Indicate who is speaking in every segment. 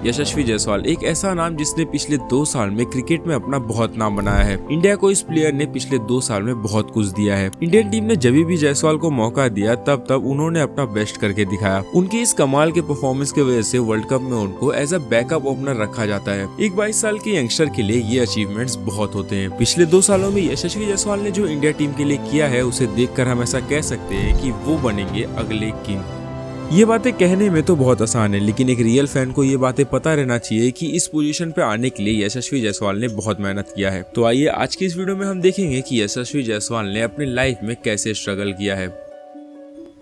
Speaker 1: यशस्वी जायसवाल एक ऐसा नाम जिसने पिछले 2 साल में क्रिकेट में अपना बहुत नाम बनाया है। इंडिया को इस प्लेयर ने पिछले 2 साल में बहुत कुछ दिया है। इंडियन टीम ने जब भी जायसवाल को मौका दिया तब उन्होंने अपना बेस्ट करके दिखाया। उनकी इस कमाल के परफॉर्मेंस की वजह से वर्ल्ड कप में उनको एज अ बैकअप ओपनर रखा जाता है। एक 22 साल के यंगस्टर के लिए ये अचीवमेंट्स बहुत होते हैं। पिछले 2 सालों में यशस्वी जायसवाल ने जो इंडिया टीम के लिए किया है उसे देखकर हम ऐसा कह सकते हैं कि वो बनेंगे अगले किंग। ये बातें कहने में तो बहुत आसान है, लेकिन एक रियल फैन को ये बातें पता रहना चाहिए कि इस पोजीशन पे आने के लिए यशस्वी जायसवाल ने बहुत मेहनत किया है। तो आइए आज की इस वीडियो में हम देखेंगे कि यशस्वी जायसवाल ने अपनी लाइफ में कैसे स्ट्रगल किया है।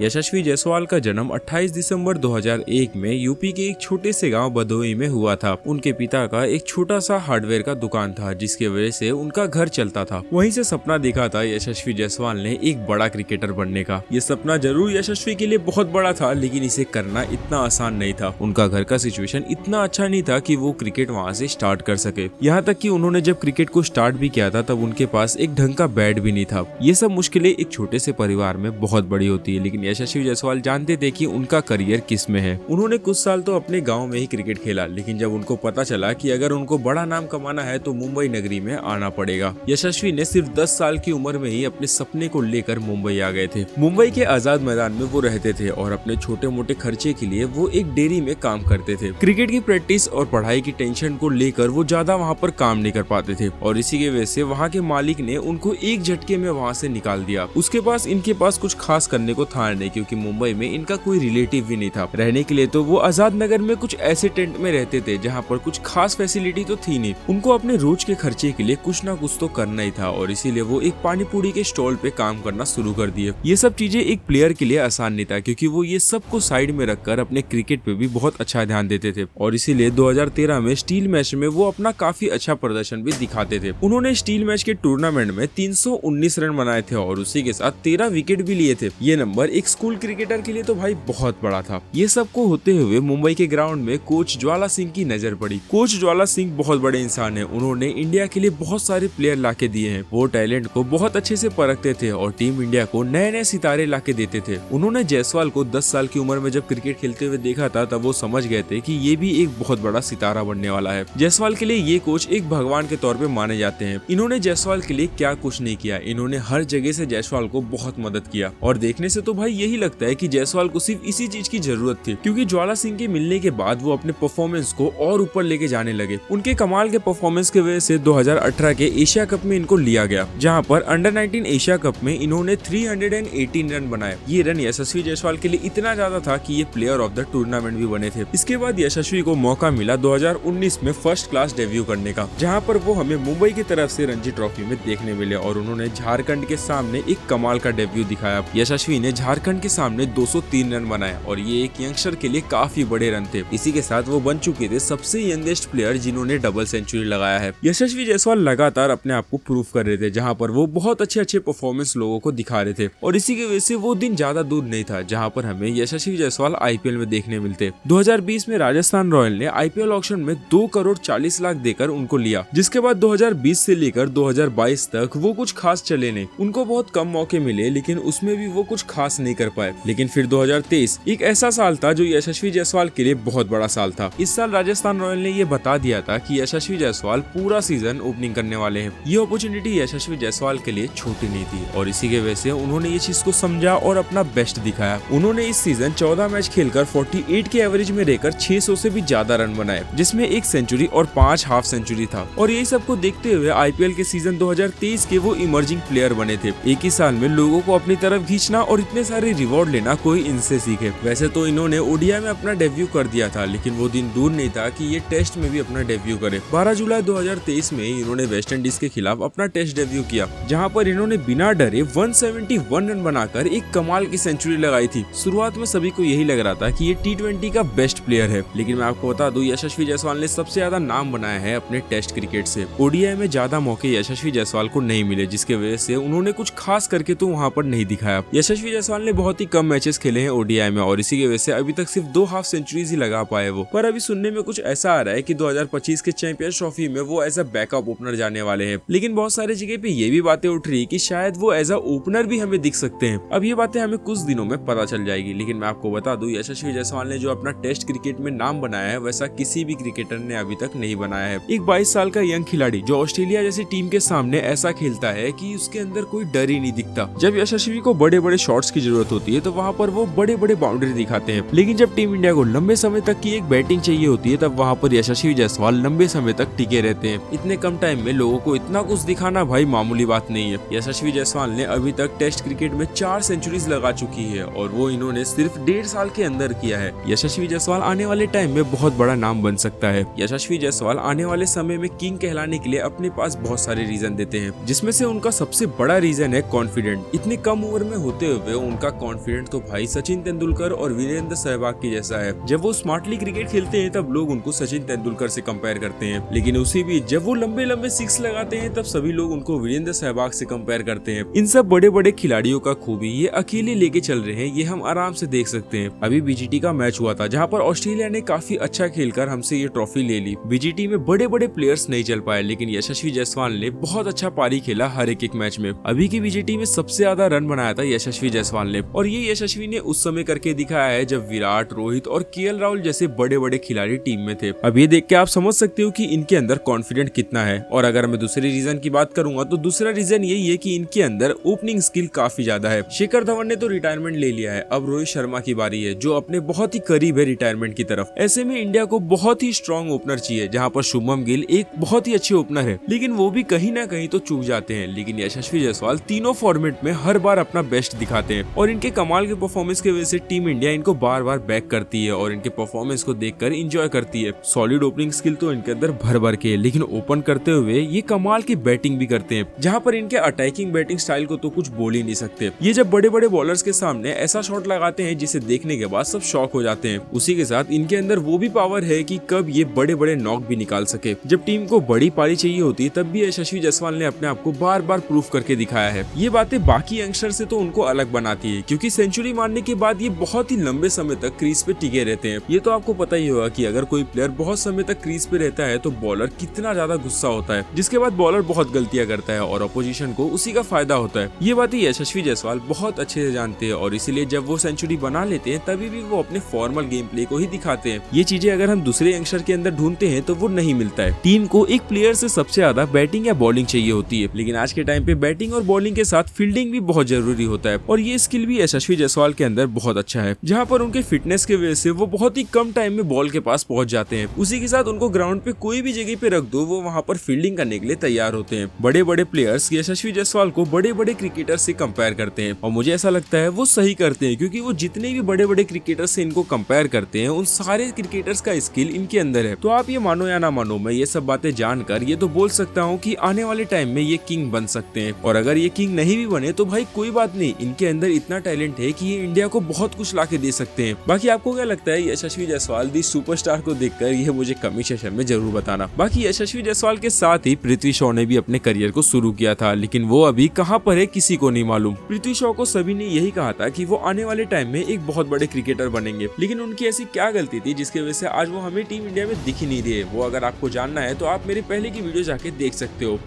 Speaker 1: यशस्वी जायसवाल का जन्म 28 दिसंबर 2001 में यूपी के एक छोटे से गांव भदोही में हुआ था। उनके पिता का एक छोटा सा हार्डवेयर का दुकान था, जिसकी वजह से उनका घर चलता था। वहीं से सपना देखा था यशस्वी जायसवाल ने एक बड़ा क्रिकेटर बनने का। ये सपना जरूर यशस्वी के लिए बहुत बड़ा था, लेकिन इसे करना इतना आसान नहीं था। उनका घर का सिचुएशन इतना अच्छा नहीं था कि वो क्रिकेट वहाँ से स्टार्ट कर सके। यहाँ तक कि उन्होंने जब क्रिकेट को स्टार्ट भी किया था तब उनके पास एक ढंग का बैट भी नहीं था। ये सब मुश्किलें एक छोटे से परिवार में बहुत बड़ी होती है, लेकिन यशस्वी जायसवाल जानते थे कि उनका करियर किस में है। उन्होंने कुछ साल तो अपने गांव में ही क्रिकेट खेला, लेकिन जब उनको पता चला कि अगर उनको बड़ा नाम कमाना है तो मुंबई नगरी में आना पड़ेगा। यशस्वी ने सिर्फ 10 साल की उम्र में ही अपने सपने को लेकर मुंबई आ गए थे। मुंबई के आजाद मैदान में वो रहते थे और अपने छोटे मोटे खर्चे के लिए वो एक डेयरी में काम करते थे। क्रिकेट की प्रैक्टिस और पढ़ाई की टेंशन को लेकर वो ज्यादा वहाँ पर काम नहीं कर पाते थे और इसी की वजह से वहाँ के मालिक ने उनको एक झटके में वहाँ से निकाल दिया। उसके पास इनके पास कुछ खास करने को था नहीं, क्योंकि मुंबई में इनका कोई रिलेटिव भी नहीं था। रहने के लिए तो वो आजाद नगर में कुछ ऐसे टेंट में रहते थे जहाँ पर कुछ खास फैसिलिटी तो थी नहीं। उनको अपने रोज के खर्चे के लिए कुछ ना कुछ तो करना ही था और इसीलिए वो एक पानी पूरी के स्टॉल पे काम करना शुरू कर दिए। ये सब चीजें एक प्लेयर के लिए आसान नहीं था, क्योंकि वो ये सब को साइड में रखकर अपने क्रिकेट पे भी बहुत अच्छा ध्यान देते थे और इसीलिए 2013 में स्टील मैच में वो अपना काफी अच्छा प्रदर्शन भी दिखाते थे। उन्होंने स्टील मैच के टूर्नामेंट में 319 रन बनाए थे और उसी के साथ 13 विकेट भी लिए थे। ये नंबर एक स्कूल क्रिकेटर के लिए तो भाई बहुत बड़ा था। ये सब को होते हुए मुंबई के ग्राउंड में कोच ज्वाला सिंह की नजर पड़ी। कोच ज्वाला सिंह बहुत बड़े इंसान है। उन्होंने इंडिया के लिए बहुत सारे प्लेयर लाके दिए हैं। वो टैलेंट को बहुत अच्छे से परखते थे और टीम इंडिया को नए नए सितारे लाके देते थे। उन्होंने जायसवाल को 10 साल की उम्र में जब क्रिकेट खेलते हुए देखा था तब वो समझ गए थे कि ये भी एक बहुत बड़ा सितारा बनने वाला है। जायसवाल के लिए ये कोच एक भगवान के तौर पे माने जाते हैं। इन्होंने जायसवाल के लिए क्या कुछ नहीं किया, इन्होंने हर जगह से जायसवाल को बहुत मदद किया और देखने से तो भाई यही लगता है कि जायसवाल को सिर्फ इसी चीज की जरूरत थी, क्योंकि ज्वाला सिंह के मिलने के बाद वो अपने परफॉर्मेंस को और ऊपर लेके जाने लगे। उनके कमाल के परफॉर्मेंस की वजह से 2018 के एशिया कप में इनको लिया गया, जहां पर अंडर 19 एशिया कप में इन्होंने 318 रन बनाए। ये रन यशस्वी जायसवाल के लिए इतना ज्यादा था कि ये प्लेयर ऑफ द टूर्नामेंट भी बने थे। इसके बाद यशस्वी को मौका मिला 2019 में फर्स्ट क्लास डेब्यू करने का, जहाँ पर वो हमें मुंबई की तरफ से रणजी ट्रॉफी में देखने मिले और उन्होंने झारखंड के सामने एक कमाल का डेब्यू दिखाया। यशस्वी ने झारखंड के सामने 203 रन बनाए और ये एक यंगस्टर के लिए काफी बड़े रन थे। इसी के साथ वो बन चुके थे सबसे यंगेस्ट प्लेयर जिन्होंने डबल सेंचुरी लगाया है। यशस्वी जायसवाल लगातार अपने आप को प्रूव कर रहे थे, जहां पर वो बहुत अच्छे परफॉर्मेंस लोगों को दिखा रहे थे और इसी की वजह से वो दिन ज्यादा दूर नहीं था जहां पर हमें यशस्वी जायसवाल आईपीएल में देखने मिलते। 2020 में राजस्थान रॉयल ने आईपीएल ऑक्शन में 2 करोड़ 40 लाख देकर उनको लिया, जिसके बाद 2020 से लेकर 2022 तक वो कुछ खास चले नहीं। उनको बहुत कम मौके मिले, लेकिन उसमें भी वो कुछ खास नहीं कर पाए। लेकिन फिर 2023 एक ऐसा साल था जो यशस्वी जायसवाल के लिए बहुत बड़ा साल था। इस साल राजस्थान रॉयल ने ये बता दिया था कि यशस्वी जायसवाल पूरा सीजन ओपनिंग करने वाले हैं। ये अपॉर्चुनिटी यशस्वी जायसवाल के लिए छोटी नहीं थी और इसी की वजह से उन्होंने ये चीज को समझा और अपना बेस्ट दिखाया। उन्होंने इस सीजन 14 मैच खेलकर 48 के एवरेज में रहकर 600 से भी ज्यादा रन बनाए, जिसमें 1 सेंचुरी और 5 हाफ सेंचुरी था और यही सब को देखते हुए आईपीएल के सीजन 2023 के वो इमर्जिंग प्लेयर बने थे। एक ही साल में लोगों को अपनी तरफ खींचना और इतने सारे रिवॉर्ड लेना कोई इनसे सीखे। वैसे तो इन्होंने ओडीआई में अपना डेब्यू कर दिया था, लेकिन वो दिन दूर नहीं था कि ये टेस्ट में भी अपना डेब्यू करे। 12 जुलाई 2023 में इन्होंने वेस्ट इंडीज के खिलाफ अपना टेस्ट डेब्यू किया, जहां पर इन्होंने बिना डरे 171 रन बनाकर एक कमाल की सेंचुरी लगाई थी। शुरुआत में सभी को यही लग रहा था कि ये T20 का बेस्ट प्लेयर है, लेकिन मैं आपको बता दूं यशस्वी जायसवाल ने सबसे ज्यादा नाम बनाया है अपने टेस्ट क्रिकेट से। ओडीआई में ज्यादा मौके यशस्वी जायसवाल को नहीं मिले, जिसके वजह से उन्होंने कुछ खास करके तो वहाँ पर नहीं दिखाया। यशस्वी जायसवाल ने ने बहुत ही कम मैचेस खेले हैं ओडीआई में और इसी की वजह से अभी तक सिर्फ 2 हाफ सेंचुरीज ही लगा पाए वो। पर अभी सुनने में कुछ ऐसा आ रहा है कि 2025 के चैंपियंस ट्रॉफी में वो एज अ बैकअप ओपनर जाने वाले हैं। लेकिन बहुत सारी जगह पे ये भी बातें उठ रही कि शायद वो एज अ ओपनर भी हमें दिख सकते हैं। अब ये बातें हमें कुछ दिनों में पता चल जाएगी। लेकिन मैं आपको बता दूं, यशस्वी जायसवाल ने जो अपना टेस्ट क्रिकेट में नाम बनाया है वैसा किसी भी क्रिकेटर ने अभी तक नहीं बनाया है। एक 22 साल का यंग खिलाड़ी जो ऑस्ट्रेलिया जैसी टीम के सामने ऐसा खेलता है कि उसके अंदर कोई डर ही नहीं दिखता। जब यशस्वी को बड़े बड़े शॉट्स की जरूरत होती है तो वहाँ पर वो बड़े बड़े बाउंड्री दिखाते हैं। लेकिन जब टीम इंडिया को लंबे समय तक की एक बैटिंग चाहिए होती है तब वहाँ पर यशस्वी जायसवाल लंबे समय तक टिके रहते हैं। इतने कम टाइम में लोगों को इतना कुछ दिखाना भाई मामूली बात नहीं है। यशस्वी जायसवाल ने अभी तक टेस्ट क्रिकेट में 4 सेंचुरीज लगा चुकी है और वो इन्होंने सिर्फ 1.5 साल के अंदर किया है। यशस्वी जायसवाल आने वाले टाइम में बहुत बड़ा नाम बन सकता है। यशस्वी जायसवाल आने वाले समय में किंग कहलाने के लिए अपने पास बहुत सारे रीजन देते हैं, जिसमें से उनका सबसे बड़ा रीजन है कॉन्फिडेंट। इतने कम उम्र में होते हुए उनका कॉन्फिडेंट तो भाई सचिन तेंदुलकर और वीरेंद्र सहवाग की जैसा है। जब वो स्मार्टली क्रिकेट खेलते हैं तब लोग उनको सचिन तेंदुलकर से कंपेयर करते हैं, लेकिन उसी बीच जब वो लंबे लंबे सिक्स लगाते हैं तब सभी लोग उनको वीरेंद्र सहवाग से कंपेयर करते हैं। इन सब बड़े बड़े खिलाड़ियों का खूबी ये अकेले लेके चल रहे हैं, ये हम आराम से देख सकते हैं। अभी बीजीटी का मैच हुआ था जहाँ पर ऑस्ट्रेलिया ने काफी अच्छा खेलकर हमसे ये ट्रॉफी ले ली। बीजीटी में बड़े बड़े प्लेयर्स नहीं चल पाए, लेकिन यशस्वी जायसवाल ने बहुत अच्छा पारी खेला हर एक मैच में। अभी की बीजीटी में सबसे ज्यादा रन बनाया था यशस्वी जायसवाल ने और ये यशस्वी ने उस समय करके दिखाया है जब विराट, रोहित और केएल राहुल जैसे बड़े बड़े खिलाड़ी टीम में थे। अब ये देख के आप समझ सकते हो कि इनके अंदर कॉन्फिडेंट कितना है। और अगर मैं दूसरे रीजन की बात करूंगा तो दूसरा रीजन यही है कि इनके अंदर ओपनिंग स्किल काफी ज्यादा है। शिखर धवन ने तो रिटायरमेंट ले लिया है, अब रोहित शर्मा की बारी है जो अपने बहुत ही करीब है रिटायरमेंट की तरफ। ऐसे में इंडिया को बहुत ही स्ट्रॉन्ग ओपनर चाहिए, जहाँ पर शुभमन गिल एक बहुत ही अच्छे ओपनर है, लेकिन वो भी कहीं ना कहीं तो चूक जाते हैं। लेकिन यशस्वी जायसवाल तीनों फॉर्मेट में हर बार अपना बेस्ट दिखाते हैं और इनके कमाल के परफॉर्मेंस की वजह से टीम इंडिया इनको बार बार बैक करती है और इनके परफॉर्मेंस को देखकर एंजॉय करती है। सॉलिड ओपनिंग स्किल तो इनके अंदर भर भर के, लेकिन ओपन करते हुए ये कमाल की बैटिंग भी करते हैं, जहाँ पर इनके अटैकिंग बैटिंग स्टाइल को तो कुछ बोल ही नहीं सकते। ये जब बड़े बड़े बॉलर्स के सामने ऐसा शॉट लगाते हैं जिसे देखने के बाद सब शॉक हो जाते हैं। उसी के साथ इनके अंदर वो भी पावर है कि कब ये बड़े बड़े नॉक भी निकाल सके। जब टीम को बड़ी पारी चाहिए होती है तब भी यशस्वी जायसवाल ने अपने आप को बार बार प्रूफ करके दिखाया है। ये बातें बाकी यंगस्टर से तो उनको अलग बनाती है, क्योंकि सेंचुरी मारने के बाद ये बहुत ही लंबे समय तक क्रीज पे टिके रहते हैं। ये तो आपको पता ही होगा कि अगर कोई प्लेयर बहुत समय तक क्रीज पे रहता है तो बॉलर कितना ज्यादा गुस्सा होता है, जिसके बाद बॉलर बहुत गलतियां करता है और अपोजिशन को उसी का फायदा होता है। ये बातें यशस्वी जायसवाल बहुत अच्छे से जानते हैं और इसीलिए जब वो सेंचुरी बना लेते हैं तभी भी वो अपने फॉर्मल गेम प्ले को ही दिखाते हैं। ये चीजें अगर हम दूसरे यंगस्टर के अंदर ढूंढते हैं तो वो नहीं मिलता है। टीम को एक प्लेयर से सबसे ज्यादा बैटिंग या बॉलिंग चाहिए होती है, लेकिन आज के टाइम पे बैटिंग और बॉलिंग के साथ फील्डिंग भी बहुत जरूरी होता है और ये स्किल भी यशस्वी जायसवाल के अंदर बहुत अच्छा है, जहाँ पर उनके फिटनेस की वजह से वो बहुत ही कम टाइम में बॉल के पास पहुंच जाते हैं। उसी के साथ उनको ग्राउंड पे कोई भी जगह पे रख दो वो वहाँ पर फील्डिंग करने के लिए तैयार होते हैं। बड़े बड़े प्लेयर्स यशस्वी जायसवाल को बड़े बड़े क्रिकेटर से कंपेयर करते हैं और मुझे ऐसा लगता है वो सही करते हैं, क्योंकि वो जितने भी बड़े बड़े क्रिकेटर से इनको कंपेयर करते हैं उन सारे क्रिकेटर्स का स्किल इनके अंदर है। तो आप ये मानो या ना मानो, मैं ये सब बातें जानकर ये तो बोल सकता हूँ कि आने वाले टाइम में ये किंग बन सकते हैं। और अगर ये किंग नहीं भी बने तो भाई कोई बात नहीं, इनके अंदर इतना टैलेंट है कि ये इंडिया को बहुत कुछ लाके दे सकते हैं। बाकी आपको क्या लगता है यशस्वी जायसवाल दी सुपरस्टार को देखकर? ये मुझे कमेंट सेक्शन में जरूर बताना। बाकी यशस्वी जायसवाल के साथ ही पृथ्वी शॉ ने भी अपने करियर को शुरू किया था, लेकिन वो अभी कहाँ पर है किसी को नहीं मालूम। पृथ्वी शॉ को सभी ने यही कहा था कि वो आने वाले टाइम में एक बहुत बड़े क्रिकेटर बनेंगे, लेकिन उनकी ऐसी क्या गलती थी जिसकी वजह से आज वो हमें टीम इंडिया में दिख ही नहीं रही है। वो अगर आपको जानना है तो आप मेरे पहले की वीडियो जाके देख सकते हो।